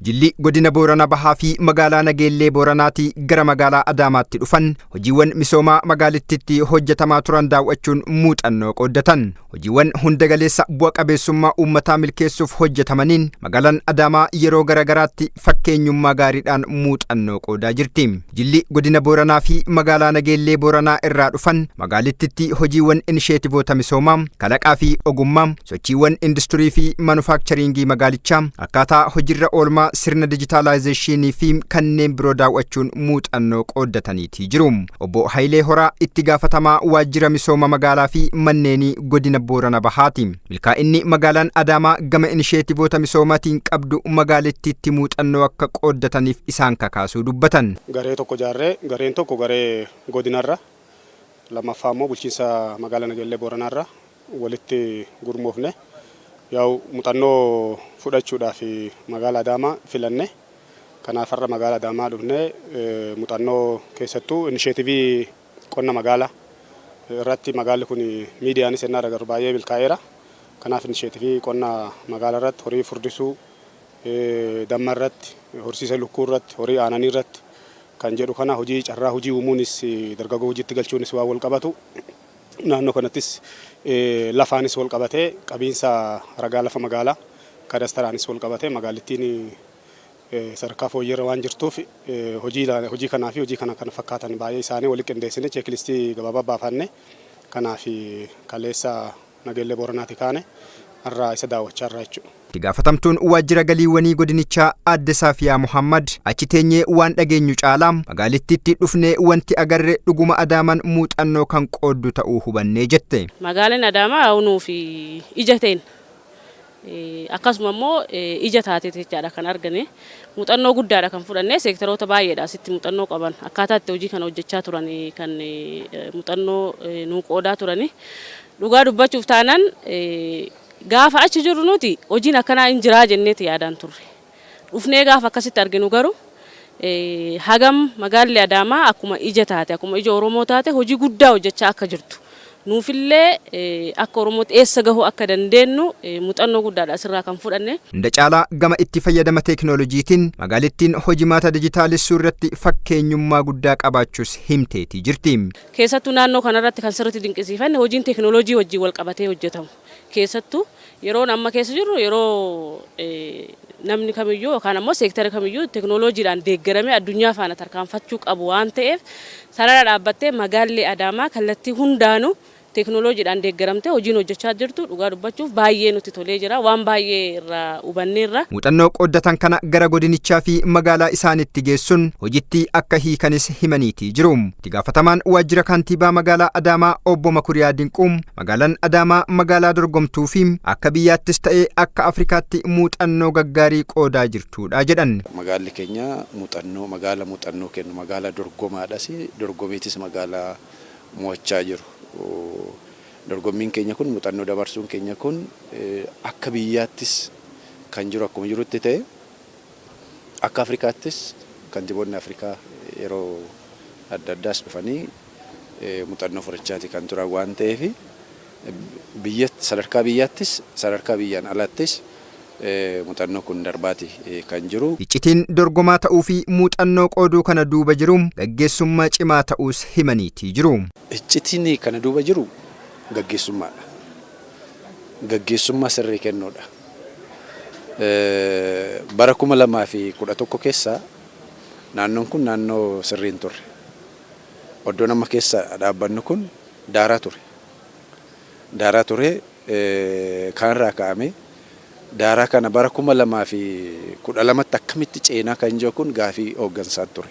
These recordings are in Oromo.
Jilli godina Booranaa Bahaa fi magaalaa Nageellee Booranaatti gara magaalaa Adaamaatti dhufan hojiiwwan misoomaa magaalittiitti hojjetamaa turan daawwachuun muuxannoo qooddatan. Hojiiwwan hunda galeessa bu'a qabeessummaa uummataa milkeessuuf hojjetamaniin magaalaan Adaamaa yeroo garagaraatti fakkeenyummaa gaariidhaan muuxannoo qoodaa jirti. Jilli godina Booranaa fi magaalaa Nageellee Booranaa irraa dhufan magaalittiitti hojiiwwan inisheetivoota misoomaa, kalaqaa fi ogummaa, sochiiwwan industirii fi manufaakcharingii magaalichaa akkaataa hojiirra oolmaa sirna dijitaalaayizeeshinii fi kanneen biroo daawwachuun muuxannoo qooddataniiti jiru. Obbo Hayilee Horaa itti gaafatamaa waajjira misooma magaalaa fi manneenii godina Booranaa Bahaati. Milkaa'inni magaalaan Adaamaa gama inisheetivoota misoomaatiin qabdu magaalittiitti muuxannoo akka qooddataniif isaan kakaasuu dubbatan. Garee tokko jaarree, gareen tokko garee godinarra, lammaffaa immoo bulchiinsa magaalaa Nageellee Booranaarra walitti gurmoofne. Yaa'u muuxannoo fudhachuudhaaf magaalaa Adaamaa filanne. Kanaaf har'a magaalaa Adaamaa dhufne muuxannoo keessattuu inisheetivii qonna magaalaa irratti magaalli kun miidiyaanis ennaa agarru baay'ee milkaa'eera. Kanaaf inisheetivii qonna magaalaa irratti horii furdisuu, damma irratti, horsiisa lukkuu irratti, horii aananii irratti kan jedhu kana hojii carraa hojii uumuunis dargaggoo hojiitti galchuunis waan wal qabatu. Naannoo kanattis lafaanis wal qabatee qabiinsa ragaa lafa magaalaa kadastaraanis wal qabatee magaalittiin sadarkaa fooyyerra waan jirtuuf hojii kanaa fi hojii kana fakkaatan baay'ee isaanii walitti qindeessine cheeklistii gabaabaa baafanne. Kanaaf kaleessa Nageellee Booranaatti kaane har'a isa daawwachaa irraa jechuudha. Itti gaafatamtuun waajjira galiiwwanii godinichaa Aadde Saafiyaa Muhammad achi teenyee waan dhageenyu caalaa magaalittiitti dhufnee wanti agarre dhuguma Adaamaan muuxannoo kan qooddu ta'uu hubannee jette. Magaalaan Adaamaa hawwuu fi ija ta'een akkasuma immoo ija taatee jechaadha kan argane. Muuxannoo guddaadha kan fudhanne seektaroota baay'eedha asitti muuxannoo qaban akkaataa itti hojii kana hojjechaa turan kan muuxannoo nuu qoodaa turani. Dhugaa dubbachuuf taanaan gaafa achi jirru nuti hojiin akkanaa hin jiraa jenneeti yaadaan turre. Dhufnee gaafa akkasitti arginu garuu hagam magaalli Adaamaa akkuma ija taate akkuma ija Oromoo taate hojii guddaa hojjechaa akka jirtu. Nuufillee akka Oromootti eessa gahuu akka dandeenyu muuxannoo guddaadha asirraa kan fudhanne. Hunda caalaa gama itti fayyadama teekinooloojiitiin magaalittiin hojimaata dijitaalessuu irratti fakkeenyummaa guddaa qabaachuus himteetii jirti. Keessattuu naannoo kanarratti kan sirriitti dinqisiifanne hojiin teekinooloojii wajjin wal qabatee hojjetamu. Keessattuu yeroon amma keessa jirru yeroo namni kamiyyuu yookaan ammoo seektara kamiyyuu teekinooloojiidhaan deeggaramee addunyaa faana tarkaanfachuu qabu waan ta'eef sarara dhaabbattee magaalli Adaamaa kallattii hundaanuu teekinooloojiidhaan deeggaramtee hojiin hojjechaa jirtu. Dhugaa dubbachuuf baay'ee nutti tolee jira. Waan baay'ee irraa hubanneerra. Muuxannoo qooddatan kana gara godinichaa fi magaalaa isaanitti geessuun hojiitti akka hiikanis himaniitii jiru. Itti gaafatamaan waajjira kantiibaa magaalaa Adaamaa Obbo Makuriyaa Dinquum magaalaan Adaamaa magaalaa dorgomtuu fi akka biyyaattis ta'ee akka Afrikaatti muuxannoo gaggaarii qoodaa jirtudha jedhan. Magaalli keenya muuxannoo kennu magaalaa dorgomaadhas dorgomiitis magaalaa mo'achaa jiru. Dorgommiin keenya kun muuxannoo dabarsuun keenya kun akka biyyaattis kan jiru akkuma jirutti ta'e akka Afrikaattis kantiiboonni Afrikaa yeroo adda addaas dhufanii muuxannoo fudhachaati kan turan waan ta'eef sadarkaa biyyaattis sadarkaa biyyaan alattis muuxannoo kun darbaati kan jiru. Iccitiin dorgomaa ta'uu fi muuxannoo qooduu kana duuba jiru gaggeessummaa cimaa ta'uus himaniitii jiru. Iccitiin kana duuba jiru gaggeessummaadha. Gaggeessummaa sirrii kennuudha. Bara 2011 keessa naannoon kun naannoo sirriin turre. Oddoo nama keessa dhaabbannu kun daaraa ture. Daaraa ture kanarraa ka'ame. Daaraa kana bara 2012tti akkamitti ceenaa kan jiru kun gaafii hooggansaa ture.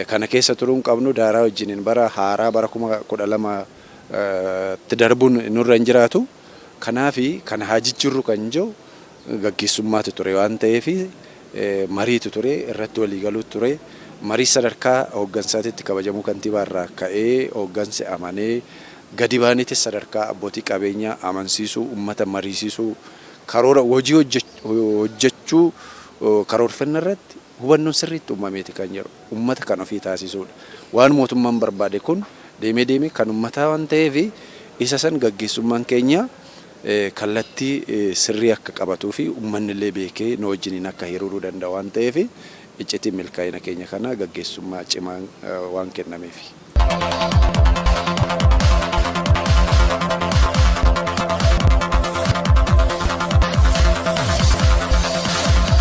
Kana keessa turuun qabnu daaraa wajjiniin bara haaraa bara 2012tti darbuun nurra hin jiraatu. Kanaafi kana haa jijjiirru kan jiru gaggeessummaatu ture waan ta'eef mariitu ture irratti waliigaluutu ture. Marii sadarkaa hooggansaatitti kabajamuu kantiibaa irraa ka'ee hooggansi amanee gadi baaniitis sadarkaa abbootii qabeenyaa amansiisuu uummata mariisisuu. Karoora hojii hojjechuu karoorfannaa irratti hubannoon sirriitti uumameeti kan jiru. Uummata kan ofii taasisuudha. Waan mootummaan barbaade kun deemee kan uummataa waan ta'eef isa san gaggeessummaan keenya kallattii sirrii akka qabatuu fi uummanni illee beekee nu wajjiniin akka hiriiruu danda'u waan ta'eef iccitiin milkaa'ina keenya kana gaggeessummaa cimaan waan kennameef.